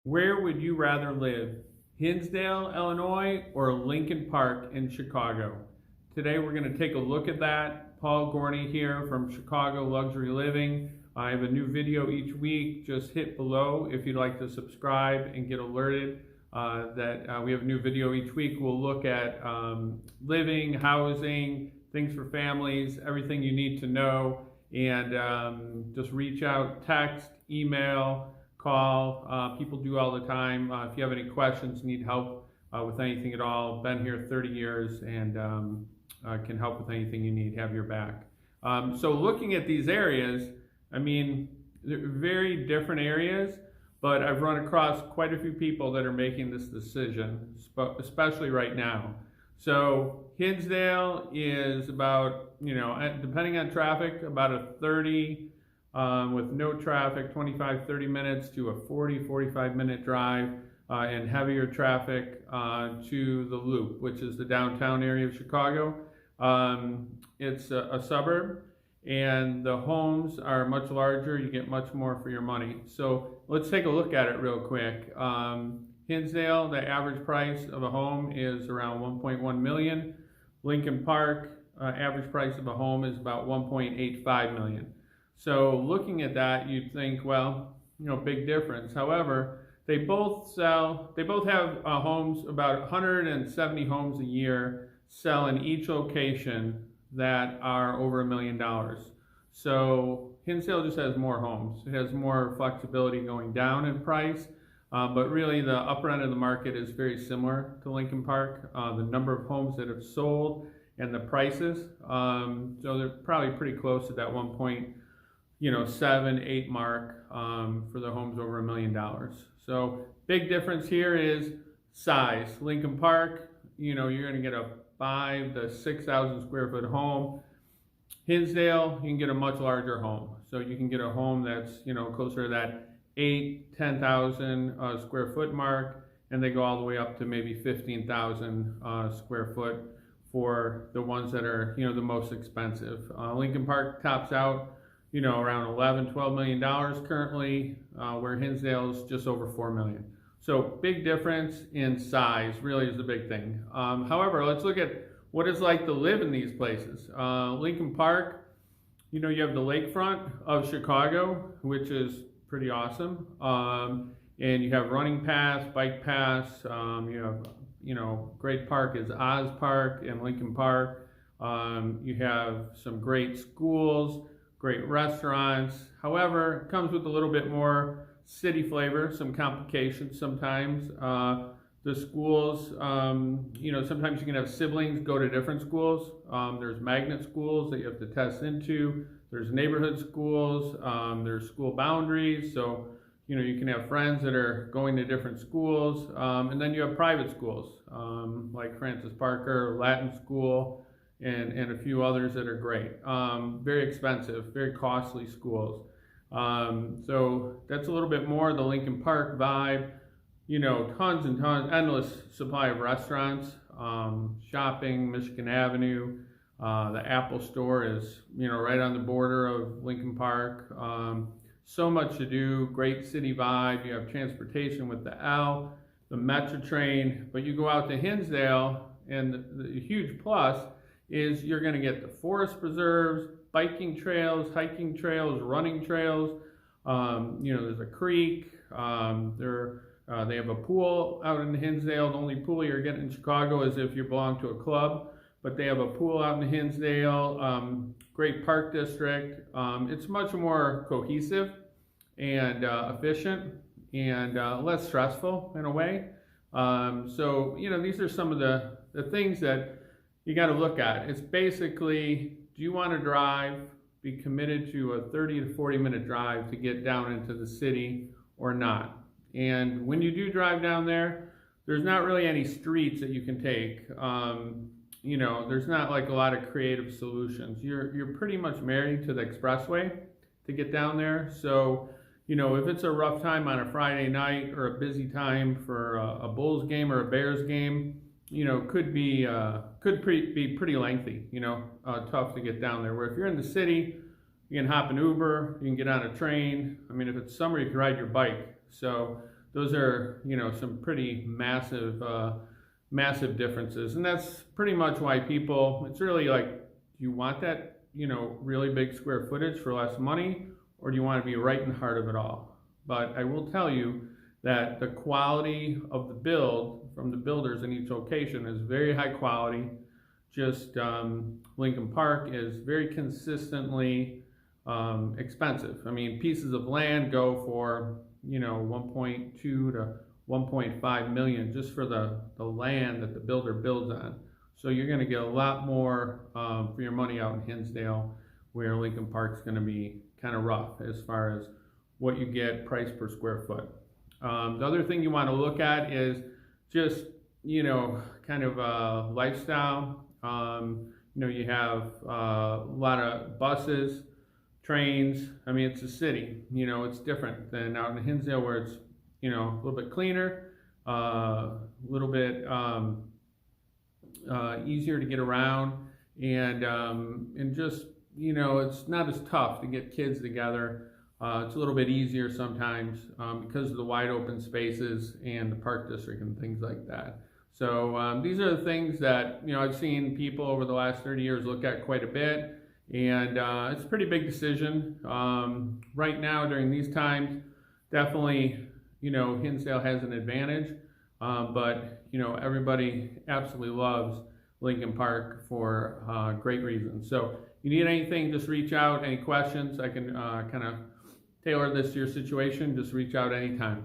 Where would you rather live? Hinsdale, Illinois, or Lincoln Park in Chicago? Today we're going to take a look at that. Paul Gorney here from Chicago Luxury Living. I have a new video each week. Just hit below if you'd like to subscribe and get alerted that we have a new video each week. We'll look at living, housing, things for families, everything you need to know, and just reach out, text, email, call. People do all the time. If you have any questions, need help with anything at all, been here 30 years and can help with anything you need, have your back. So looking at these areas, I mean, they're very different areas, but I've run across quite a few people that are making this decision, especially right now. So Hinsdale is about, depending on traffic, about a 30, with no traffic, 25, 30 minutes to a 40, 45 minute drive, and heavier traffic to the Loop, which is the downtown area of Chicago. It's a suburb, and the homes are much larger. You get much more for your money. So let's take a look at it real quick. Hinsdale, the average price of a home is around 1.1 million. Lincoln Park, average price of a home is about 1.85 million. So looking at that, you'd think, well, big difference. However, they both have homes, about 170 homes a year sell in each location that are over $1 million. So Hinsdale just has more homes. It has more flexibility going down in price, but really the upper end of the market is very similar to Lincoln Park. The number of homes that have sold and the prices, so they're probably pretty close to that 1.7, 8 mark for the homes over $1 million. So big difference here is size. Lincoln Park, you're going to get a 5,000 to 6,000 square foot home. Hinsdale, you can get a much larger home. So you can get a home that's closer to that 8,000, 10,000 square foot mark, and they go all the way up to maybe 15,000 square foot for the ones that are the most expensive. Lincoln Park tops out around 11, $12 million currently, where Hinsdale is just over 4 million. So big difference in size really is the big thing. However, let's look at what it's like to live in these places. Lincoln Park, you have the Lakefront of Chicago, which is pretty awesome. And you have running paths, bike paths. You have, great park is Oz Park and Lincoln Park. You have some great schools, great restaurants. However, it comes with a little bit more city flavor, some complications sometimes. The schools, sometimes you can have siblings go to different schools. There's magnet schools that you have to test into. There's neighborhood schools. There's school boundaries. So, you can have friends that are going to different schools. And then you have private schools, like Francis Parker, Latin School, and a few others that are great. Very expensive, very costly schools. So that's a little bit more the Lincoln Park vibe. Tons and tons, endless supply of restaurants, shopping, Michigan Avenue. The Apple Store is, right on the border of Lincoln Park. So much to do, great city vibe. You have transportation with the L, the Metro train, but you go out to Hinsdale, and the huge plus is you're going to get the forest preserves, biking trails, hiking trails, running trails. There's a creek. They have a pool out in Hinsdale. The only pool you're getting in Chicago is if you belong to a club, but they have a pool out in Hinsdale. Great park district. It's much more cohesive and efficient and less stressful in a way. So these are some of the things that you got to look at. It's basically, do you want to drive, be committed to a 30 to 40 minute drive to get down into the city or not? And when you do drive down there, there's not really any streets that you can take. There's not like a lot of creative solutions. You're pretty much married to the expressway to get down there. So, if it's a rough time on a Friday night or a busy time for a Bulls game or a Bears game, could be pretty lengthy, tough to get down there. Where if you're in the city, you can hop an Uber, you can get on a train. I mean, if it's summer, you can ride your bike. So those are, you know, some pretty massive, massive differences. And that's pretty much why people, it's really like, do you want that, you know, really big square footage for less money, or do you want to be right in the heart of it all? But I will tell you that the quality of the build from the builders in each location is very high quality. Just Lincoln Park is very consistently expensive. I mean, pieces of land go for, you know, 1.2 to 1.5 million just for the land that the builder builds on. So you're going to get a lot more for your money out in Hinsdale, where Lincoln Park's going to be kind of rough as far as what you get price per square foot. The other thing you want to look at is just, you know, kind of lifestyle. You know, you have a lot of buses, trains. I mean, it's a city, you know, it's different than out in Hinsdale, where it's, you know, a little bit cleaner, a little bit easier to get around, and just, you know, it's not as tough to get kids together. It's a little bit easier sometimes because of the wide open spaces and the park district and things like that. So these are the things that, you know, I've seen people over the last 30 years look at quite a bit, and it's a pretty big decision. Right now, during these times, definitely, you know, Hinsdale has an advantage, but, you know, everybody absolutely loves Lincoln Park for great reasons. So you need anything, just reach out. Any questions, I can kind of tailor this to your situation. Just reach out anytime.